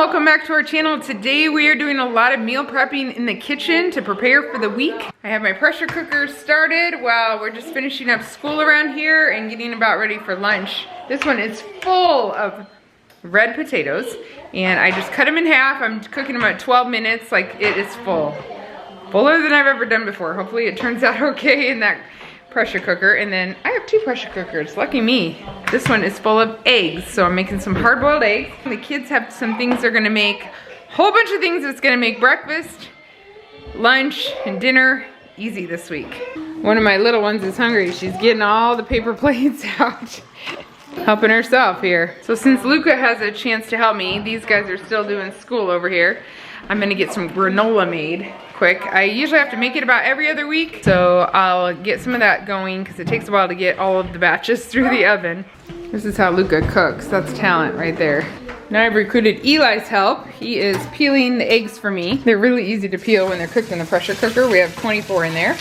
Welcome back to our channel. Today we are doing a lot of meal prepping in the kitchen to prepare for the week. I have my pressure cooker started while we're just finishing up school around here and getting about ready for lunch. This one is full of red potatoes and I just cut them in half. I'm cooking them at 12 minutes. Like, it is full. Fuller than I've ever done before. Hopefully it turns out okay in that pressure cooker. And then I have two pressure cookers, lucky me. This one is full of eggs, so I'm making some hard-boiled eggs. The kids have some things they're gonna make, a whole bunch of things that's gonna make breakfast, lunch, and dinner easy this week. One of my little ones is hungry. She's getting all the paper plates out, helping herself here. So since Luka has a chance to help me, these guys are still doing school over here, I'm gonna get some granola made quick. I usually have to make it about every other week, so I'll get some of that going because it takes a while to get all of the batches through the oven. This is how Luka cooks. That's talent right there. Now I've recruited Eli's help. He is peeling the eggs for me. They're really easy to peel when they're cooked in the pressure cooker. We have 24 in there.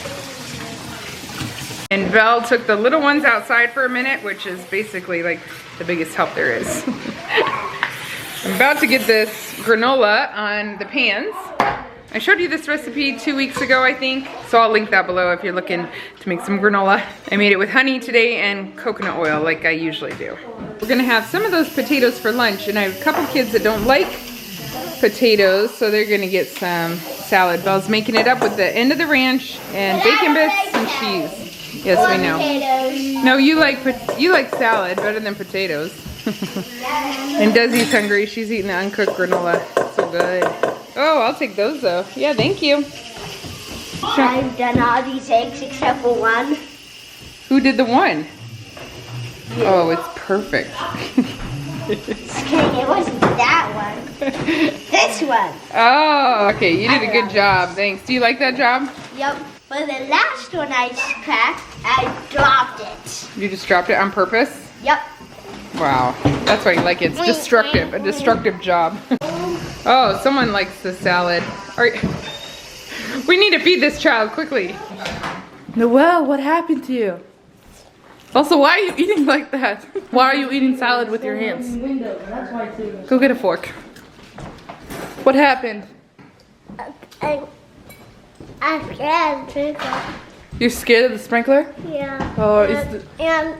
And Belle took the little ones outside for a minute, which is basically like the biggest help there is. I'm about to get this granola on the pans. I showed you this recipe 2 weeks ago, I think, so I'll link that below if you're looking to make some granola. I made it with honey today and coconut oil like I usually do. We're gonna have some of those potatoes for lunch, and I have a couple kids that don't like potatoes, so they're gonna get some salad. Belle's making it up with the end of the ranch and bacon bits and cheese. Yes, we know. No, you like salad better than potatoes. And Desi's hungry. She's eating the uncooked granola. So good. Oh, I'll take those though. Yeah, thank you. I've done all these eggs except for one. Who did the one? You. Oh, it's perfect. It wasn't that one. This one. Oh, okay. You did a good job. Thanks. Do you like that job? Yep. But the last one I cracked, I dropped it. You just dropped it on purpose? Yep. Wow. That's why you like it. It's destructive. A destructive job. Oh, someone likes the salad. We need to feed this child quickly. Noelle, what happened to you? Also, why are you eating like that? Why are you eating salad with your hands? Go get a fork. What happened? I'm scared of the sprinkler. You're scared of the sprinkler? Yeah. Oh, and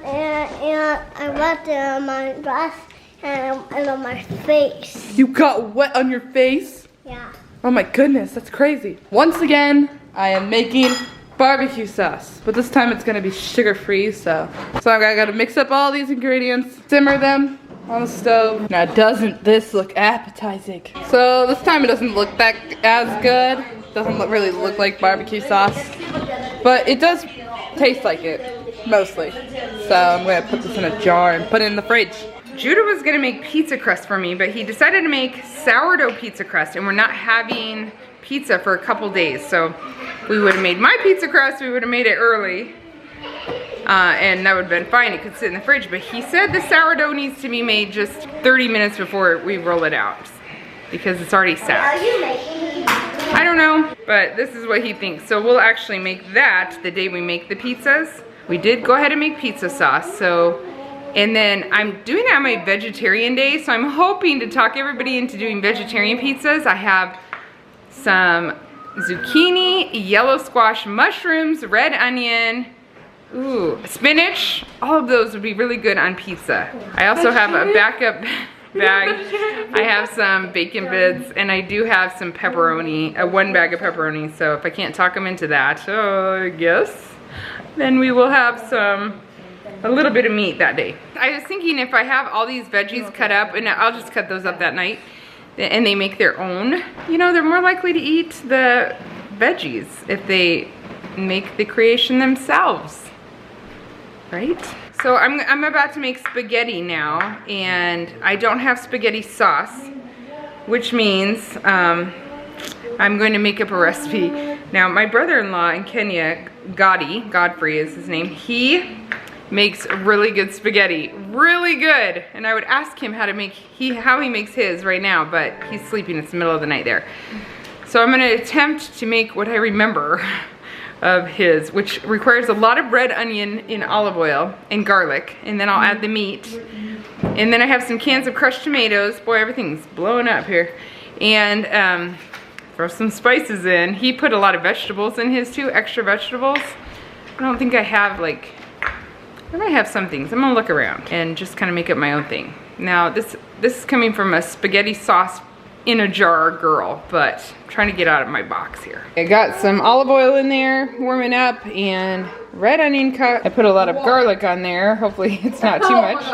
I left it on my dress and on my face. You got wet on your face? Yeah. Oh my goodness, that's crazy. Once again, I am making barbecue sauce, but this time it's gonna be sugar-free, so I gotta mix up all these ingredients, simmer them on the stove. Now, doesn't this look appetizing? So this time it doesn't look that as good. Doesn't really look like barbecue sauce, but it does taste like it, mostly. So I'm gonna put this in a jar and put it in the fridge. Judah was gonna make pizza crust for me, but he decided to make sourdough pizza crust, and we're not having pizza for a couple days. So we would have made my pizza crust, we would have made it early, and that would have been fine. It could sit in the fridge, but he said the sourdough needs to be made just 30 minutes before we roll it out, because it's already set. Are you making? I don't know, but this is what he thinks. So we'll actually make that the day we make the pizzas. We did go ahead and make pizza sauce, so, and then I'm doing it on my vegetarian day, so I'm hoping to talk everybody into doing vegetarian pizzas. I have some zucchini, yellow squash, mushrooms, red onion, ooh, spinach. All of those would be really good on pizza. I also have a backup bag. I have some bacon bits, and I do have some pepperoni, one bag of pepperoni, so if I can't talk them into that, I guess, then we will have a little bit of meat that day. I was thinking if I have all these veggies cut up, and I'll just cut those up that night, and they make their own, you know, they're more likely to eat the veggies if they make the creation themselves, right? So I'm about to make spaghetti now, and I don't have spaghetti sauce, which means I'm going to make up a recipe. Now, my brother-in-law in Kenya, Godfrey is his name, he makes really good spaghetti, really good. And I would ask him how he makes his right now, but he's sleeping. It's the middle of the night there. So I'm gonna attempt to make what I remember of his, which requires a lot of red onion in olive oil and garlic. And then I'll add the meat. And then I have some cans of crushed tomatoes. Boy, everything's blowing up here. And throw some spices in. He put a lot of vegetables in his too, extra vegetables. I don't think I have like, I might have some things. I'm gonna look around and just kind of make up my own thing. Now this is coming from a spaghetti sauce in a jar girl, but I'm trying to get out of my box here. I got some olive oil in there, warming up, and red onion cut. I put a lot of garlic on there. Hopefully it's not too much.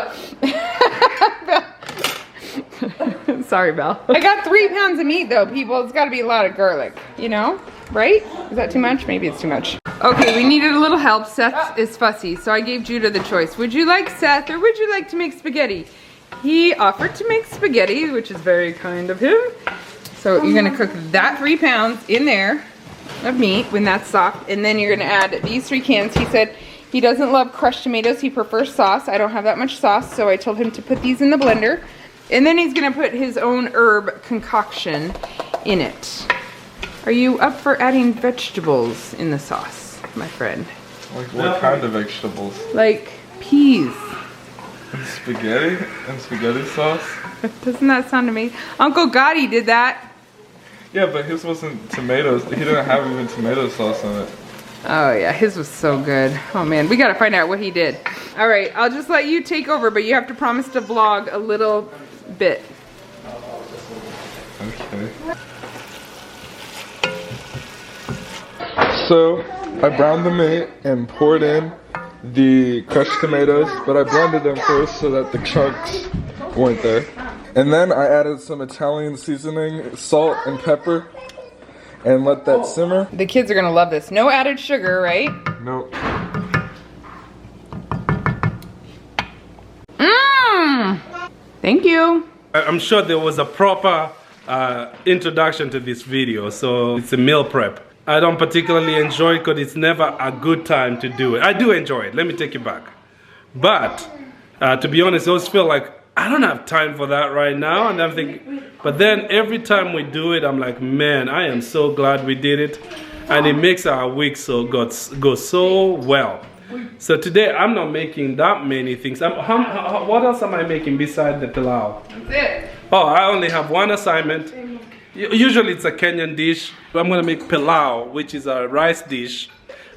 Sorry, Belle. I got 3 pounds of meat though, people. It's gotta be a lot of garlic, you know? Right? Is that too much? Maybe it's too much. Okay, we needed a little help. Seth is fussy, so I gave Judah the choice. Would you like Seth, or would you like to make spaghetti? He offered to make spaghetti, which is very kind of him. So you're gonna cook that 3 pounds in there of meat when that's soft, and then you're gonna add these 3 cans. He said he doesn't love crushed tomatoes, he prefers sauce. I don't have that much sauce, so I told him to put these in the blender. And then he's gonna put his own herb concoction in it. Are you up for adding vegetables in the sauce, my friend? Like what kind of vegetables? Like peas. And spaghetti? And spaghetti sauce? Doesn't that sound amazing? Uncle Gotti did that. Yeah, but his wasn't tomatoes. He didn't have even tomato sauce on it. Oh yeah, his was so good. Oh man, we gotta find out what he did. All right, I'll just let you take over, but you have to promise to vlog a little bit. Okay. So, I browned the meat and poured in the crushed tomatoes, but I blended them first so that the chunks weren't there. And then I added some Italian seasoning, salt and pepper, and let that simmer. The kids are gonna love this. No added sugar, right? Nope. Mmm! Thank you. I'm sure there was a proper introduction to this video, so it's a meal prep. I don't particularly enjoy it because it's never a good time to do it. I do enjoy it, let me take it back. But, to be honest, I always feel like I don't have time for that right now. And I'm thinking, but then every time we do it, I'm like, man, I am so glad we did it. And it makes our week go so well. So today, I'm not making that many things. What else am I making besides the pillau? That's it. Oh, I only have one assignment. Usually it's a Kenyan dish. I'm gonna make pillau, which is a rice dish,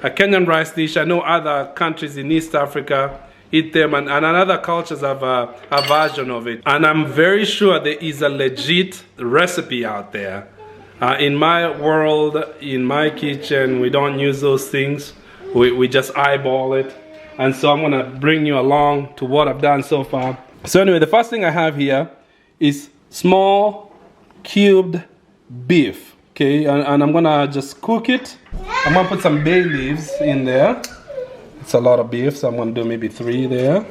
a Kenyan rice dish. I know other countries in East Africa eat them, and other cultures have a version of it. And I'm very sure there is a legit recipe out there. In my world, in my kitchen, we don't use those things. We just eyeball it. And so I'm gonna bring you along to what I've done so far. So anyway, the first thing I have here is small cubed beef, okay, and I'm gonna just cook it. I'm gonna put some bay leaves in there. It's a lot of beef, so I'm gonna do maybe 3 there.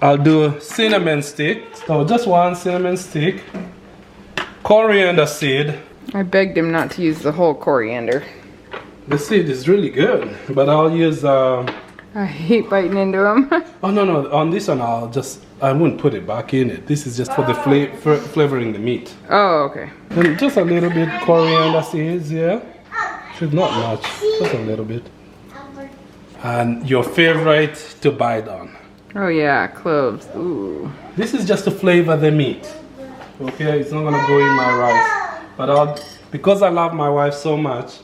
I'll do cinnamon stick, so just 1 cinnamon stick. Coriander seed. I begged him not to use the whole coriander. The seed is really good, but I'll use I hate biting into them. oh no, on this one I woun't put it back in it. This is just for the flavoring the meat. Oh, okay. And just a little bit coriander seeds here. Should not much, just a little bit. And your favorite to bite on. Oh yeah, cloves. Ooh. This is just to flavor the meat. Okay, it's not gonna go in my rice. But because I love my wife so much,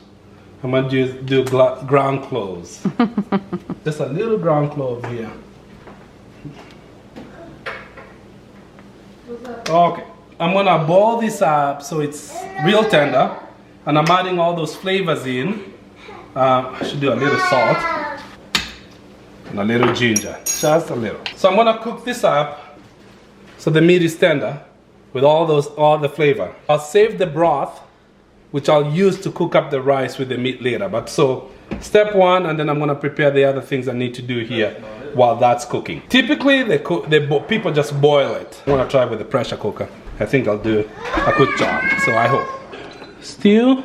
I'm gonna do ground cloves. Just a little ground clove here. Okay, I'm gonna boil this up so it's real tender, and I'm adding all those flavors in. I should do a little salt and a little ginger, just a little. So I'm gonna cook this up so the meat is tender with all the flavor. I'll save the broth, which I'll use to cook up the rice with the meat later. But so step 1, and then I'm gonna prepare the other things I need to do here while that's cooking. Typically, people just boil it. I'm gonna try with the pressure cooker. I think I'll do a good job, so I hope. Stew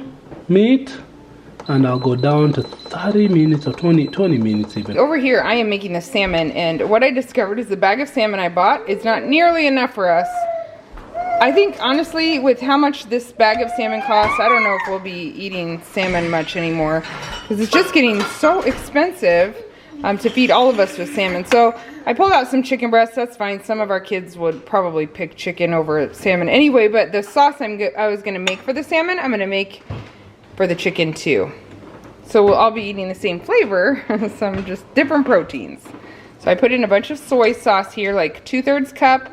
meat, and I'll go down to 30 minutes or 20 minutes even. Over here, I am making the salmon, and what I discovered is the bag of salmon I bought is not nearly enough for us. I think honestly, with how much this bag of salmon costs, I don't know if we'll be eating salmon much anymore, because it's just getting so expensive to feed all of us with salmon. So I pulled out some chicken breasts. That's fine. Some of our kids would probably pick chicken over salmon anyway, but the sauce I was going to make for the salmon, I'm going to make for the chicken too. So we'll all be eating the same flavor, some just different proteins. So I put in a bunch of soy sauce here, like 2/3 cup.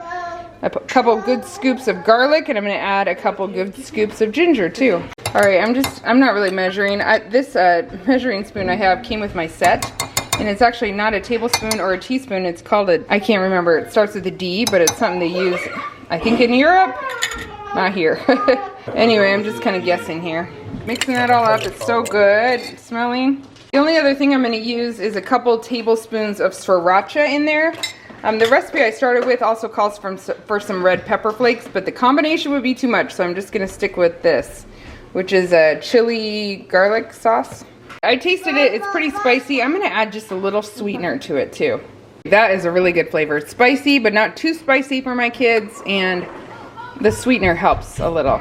I put a couple good scoops of garlic, and I'm going to add a couple good scoops of ginger too. All right, I'm not really measuring. This measuring spoon I have came with my set, and it's actually not a tablespoon or a teaspoon. It's called I can't remember. It starts with a D, but it's something they use, I think, in Europe. Not here. Anyway, I'm just kind of guessing here. Mixing that all up. It's so good smelling. The only other thing I'm going to use is a couple tablespoons of sriracha in there. The recipe I started with also calls for some red pepper flakes, but the combination would be too much, so I'm just going to stick with this, which is a chili garlic sauce. I tasted it. It's pretty spicy. I'm going to add just a little sweetener to it too. That is a really good flavor. It's spicy, but not too spicy for my kids, and the sweetener helps a little.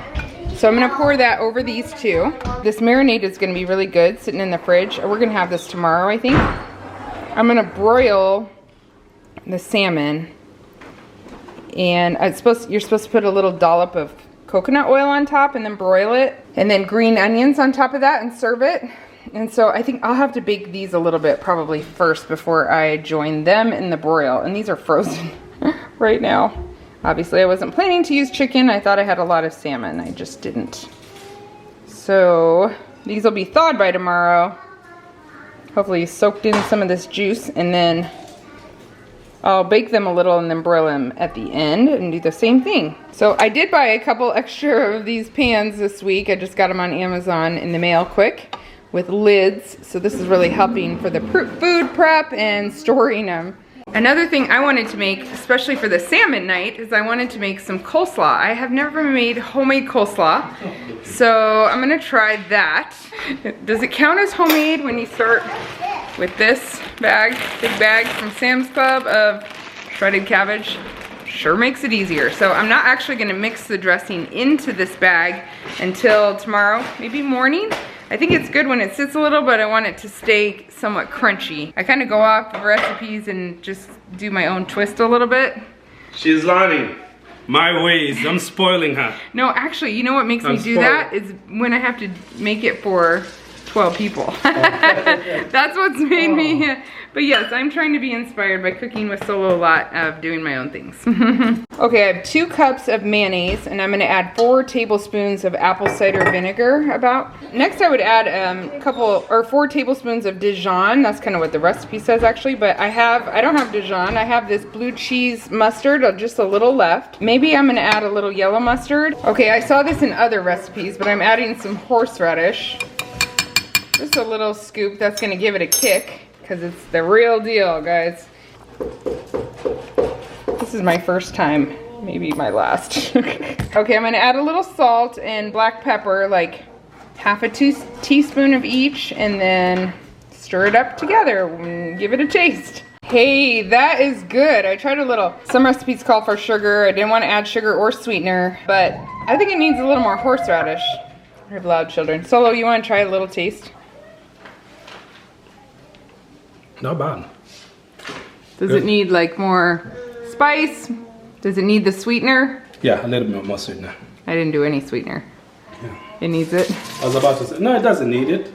So I'm going to pour that over these two. This marinade is going to be really good sitting in the fridge. We're going to have this tomorrow, I think. I'm going to broil the salmon, and you're supposed to put a little dollop of coconut oil on top and then broil it, and then green onions on top of that and serve it. And so I think I'll have to bake these a little bit probably first before I join them in the broil. And these are frozen right now. Obviously I wasn't planning to use chicken. I thought I had a lot of salmon. I just didn't. So these will be thawed by tomorrow. Hopefully soaked in some of this juice, and then I'll bake them a little and then broil them at the end and do the same thing. So I did buy a couple extra of these pans this week. I just got them on Amazon in the mail quick with lids. So this is really helping for the food prep and storing them. Another thing I wanted to make, especially for the salmon night, is I wanted to make some coleslaw. I have never made homemade coleslaw, so I'm gonna try that. Does it count as homemade when you start with this bag, big bag from Sam's Club of shredded cabbage? Sure makes it easier. So I'm not actually gonna mix the dressing into this bag until tomorrow, maybe morning. I think it's good when it sits a little, but I want it to stay somewhat crunchy. I kind of go off of recipes and just do my own twist a little bit. She's learning my ways. I'm spoiling her. No, actually, you know what makes me do that is when I have to make it for 12 people. That's what's made me. But yes, I'm trying to be inspired by cooking with Solo a lot of doing my own things. Okay, I have 2 cups of mayonnaise, and I'm going to add 4 tablespoons of apple cider vinegar about. Next, I would add 4 tablespoons of Dijon. That's kind of what the recipe says actually, but I don't have Dijon. I have this blue cheese mustard, just a little left. Maybe I'm going to add a little yellow mustard. Okay, I saw this in other recipes, but I'm adding some horseradish. Just a little scoop. That's going to give it a kick, because it's the real deal, guys. This is my first time, maybe my last. Okay, I'm gonna add a little salt and black pepper, like half a teaspoon of each, and then stir it up together and give it a taste. Hey, that is good. I tried a little. Some recipes call for sugar. I didn't want to add sugar or sweetener, but I think it needs a little more horseradish. I have loud children. Solo, you want to try a little taste? Not bad. Does it need like more spice? Does it need the sweetener? Yeah, a little bit more sweetener. I didn't do any sweetener. Yeah. It needs it. I was about to say, no, it doesn't need it.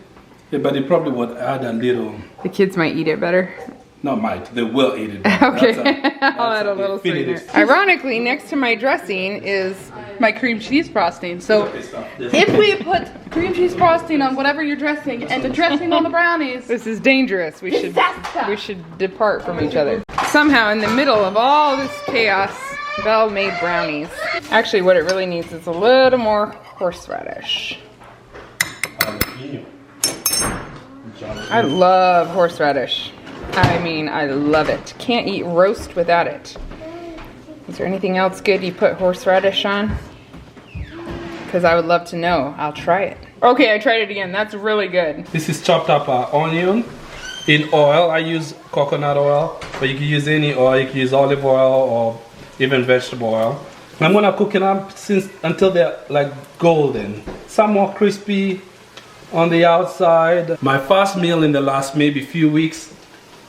Yeah, but it probably would add a little. The kids might eat it better. Not might, they will eat it better. Okay, I'll add a little sweetener. Ironically, next to my dressing is my cream cheese frosting. So if we put cream cheese frosting on whatever you're dressing and the dressing on the brownies, this is dangerous. We should depart from each other. Somehow in the middle of all this chaos, Belle made brownies. Actually, what it really needs is a little more horseradish. I love horseradish. I mean, I love it. Can't eat roast without it. Is there anything else good you put horseradish on? Because I would love to know. I'll try it. Okay, I tried it again. That's really good. This is chopped up onion in oil. I use coconut oil, but you can use any oil. You can use olive oil or even vegetable oil. I'm gonna cook it up until they're like golden. Some more crispy on the outside. My first meal in the last maybe few weeks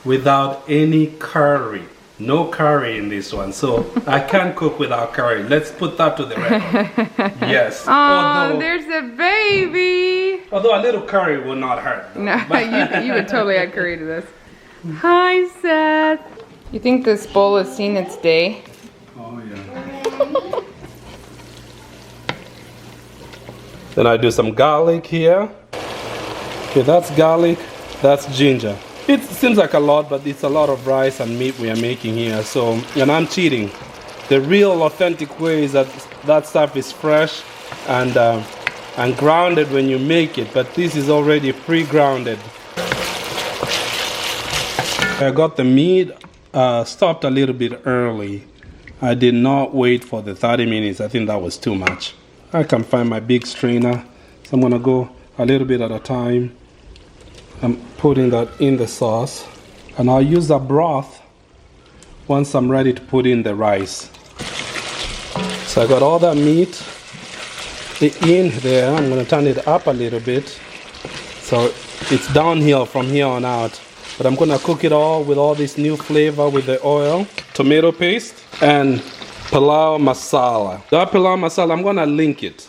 without any curry. No curry in this one, so I can't cook without curry. Let's put that to the record. Yes. Oh, there's a baby. Although a little curry will not hurt. No, you would totally add curry to this. Hi, Seth. You think this bowl has seen its day? Oh, yeah. Then I do some garlic here. Okay, that's garlic, that's ginger. It seems like a lot, but it's a lot of rice and meat we are making here. So, and I'm cheating. The real authentic way is that that stuff is fresh and grounded when you make it, but this is already pre-grounded. I got the meat stopped a little bit early. I did not wait for the 30 minutes. I think that was too much. I can find my big strainer, so I'm gonna go a little bit at a time. I'm putting that in the sauce, and I'll use the broth once I'm ready to put in the rice. So I got all that meat in there. I'm gonna turn it up a little bit, so it's downhill from here on out. But I'm gonna cook it all with all this new flavor with the oil, tomato paste, and Pillau masala. That Pillau masala, I'm gonna link it,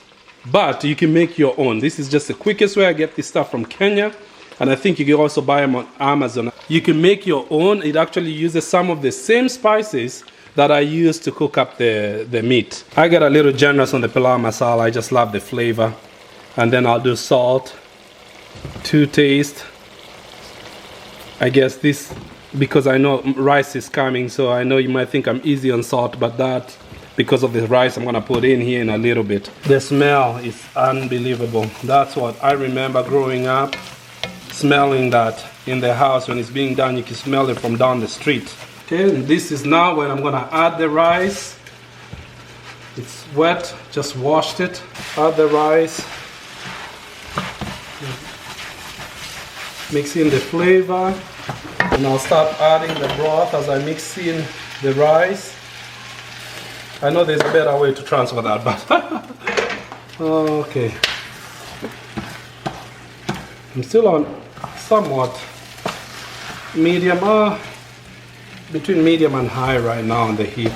but you can make your own. This is just the quickest way. I get this stuff from Kenya, and I think you can also buy them on Amazon. You can make your own. It actually uses some of the same spices that I use to cook up the meat. I get a little generous on the Pillau masala. I just love the flavor. And then I'll do salt to taste. I guess this, because I know rice is coming, so I know you might think I'm easy on salt, but that, because of the rice, I'm gonna put in here in a little bit. The smell is unbelievable. That's what I remember growing up, smelling that in the house when it's being done. You can smell it from down the street. Okay, and this is now when I'm gonna add the rice. It's wet, just washed it. Add the rice. Mix in the flavor, and I'll start adding the broth as I mix in the rice. I know there's a better way to transfer that, but okay. I'm still on somewhat medium, between medium and high right now on the heat.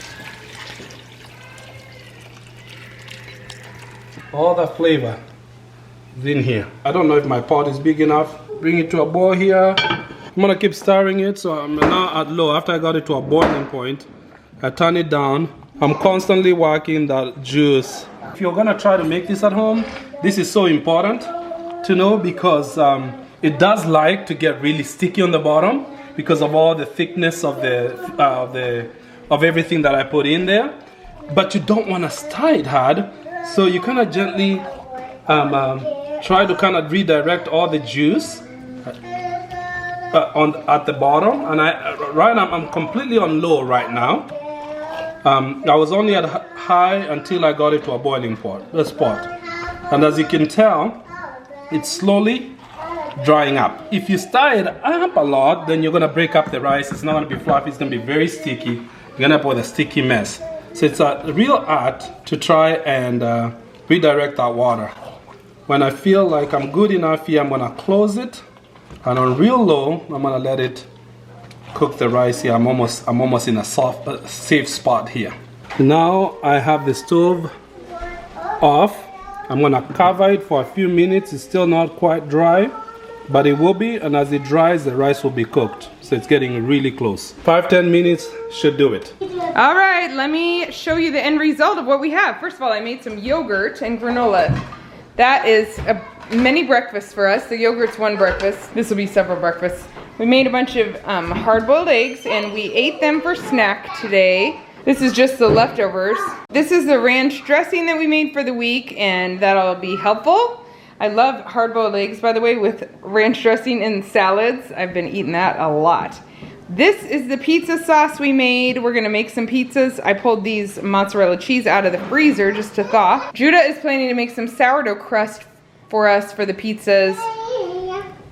All the flavor is in here. I don't know if my pot is big enough. Bring it to a boil here. I'm gonna keep stirring it, so I'm now at low. After I got it to a boiling point, I turn it down. I'm constantly working that juice. If you're gonna try to make this at home, this is so important to know, because it does like to get really sticky on the bottom because of all the thickness of of everything that I put in there. But you don't want to stir it hard, so you kind of gently try to kind of redirect all the juice at the bottom. And right now I'm completely on low right now. I was only at high until I got it to a boiling spot. And as you can tell, it's slowly drying up. If you stir it up a lot, then you're gonna break up the rice. It's not gonna be fluffy, it's gonna be very sticky. You're gonna have a sticky mess. So it's a real art to try and redirect that water. When I feel like I'm good enough here, I'm gonna close it, and on real low, I'm gonna let it cook the rice here. I'm almost in a safe spot here. Now I have the stove off. I'm gonna cover it for a few minutes. It's still not quite dry, but it will be, and as it dries, the rice will be cooked. So it's getting really close. 5-10 minutes should do it. All right, let me show you the end result of what we have. First of all, I made some yogurt and granola. That is a mini breakfast for us. The yogurt's one breakfast. This will be several breakfasts. We made a bunch of hard-boiled eggs, and we ate them for snack today. This is just the leftovers. This is the ranch dressing that we made for the week, and that'll be helpful. I love hard-boiled eggs, by the way, with ranch dressing and salads. I've been eating that a lot. This is the pizza sauce we made. We're gonna make some pizzas. I pulled these mozzarella cheese out of the freezer just to thaw. Judah is planning to make some sourdough crust for us for the pizzas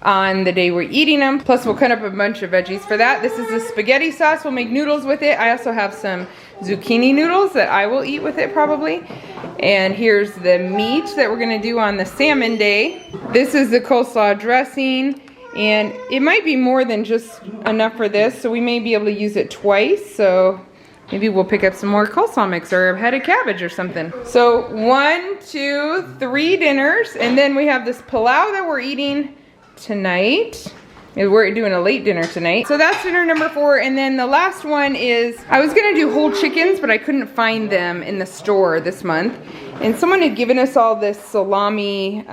on the day we're eating them. Plus we'll cut up a bunch of veggies for that. This is the spaghetti sauce. We'll make noodles with it. I also have some zucchini noodles that I will eat with it probably. And here's the meat that we're gonna do on the salmon day. This is the coleslaw dressing, and it might be more than just enough for this, so we may be able to use it twice. So maybe we'll pick up some more coleslaw mix or a head of cabbage or something. So 1, 2, 3 dinners, and then we have this pilau that we're eating tonight. We're doing a late dinner tonight. So that's dinner number 4, and then the last one is, I was gonna do whole chickens, but I couldn't find them in the store this month. And someone had given us all this salami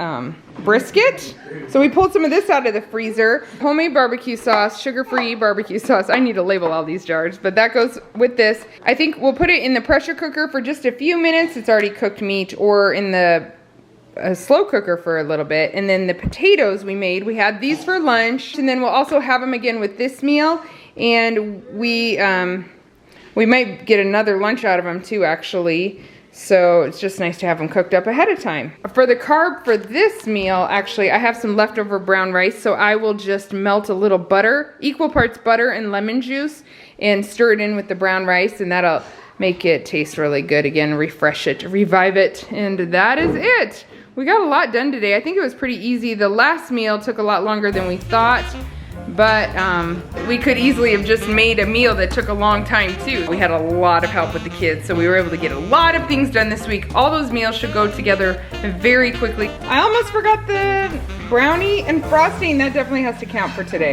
brisket. So we pulled some of this out of the freezer. Homemade barbecue sauce, sugar-free barbecue sauce. I need to label all these jars, but that goes with this. I think we'll put it in the pressure cooker for just a few minutes. It's already cooked meat, or in the slow cooker for a little bit. And then the potatoes we made, we had these for lunch, and then we'll also have them again with this meal. And we might get another lunch out of them too, actually. So it's just nice to have them cooked up ahead of time. For the carb for this meal, actually, I have some leftover brown rice, so I will just melt a little butter, equal parts butter and lemon juice, and stir it in with the brown rice, and that'll make it taste really good again, refresh it, revive it, and that is it. We got a lot done today. I think it was pretty easy. The last meal took a lot longer than we thought, but we could easily have just made a meal that took a long time too. We had a lot of help with the kids, so we were able to get a lot of things done this week. All those meals should go together very quickly. I almost forgot the brownie and frosting. That definitely has to count for today.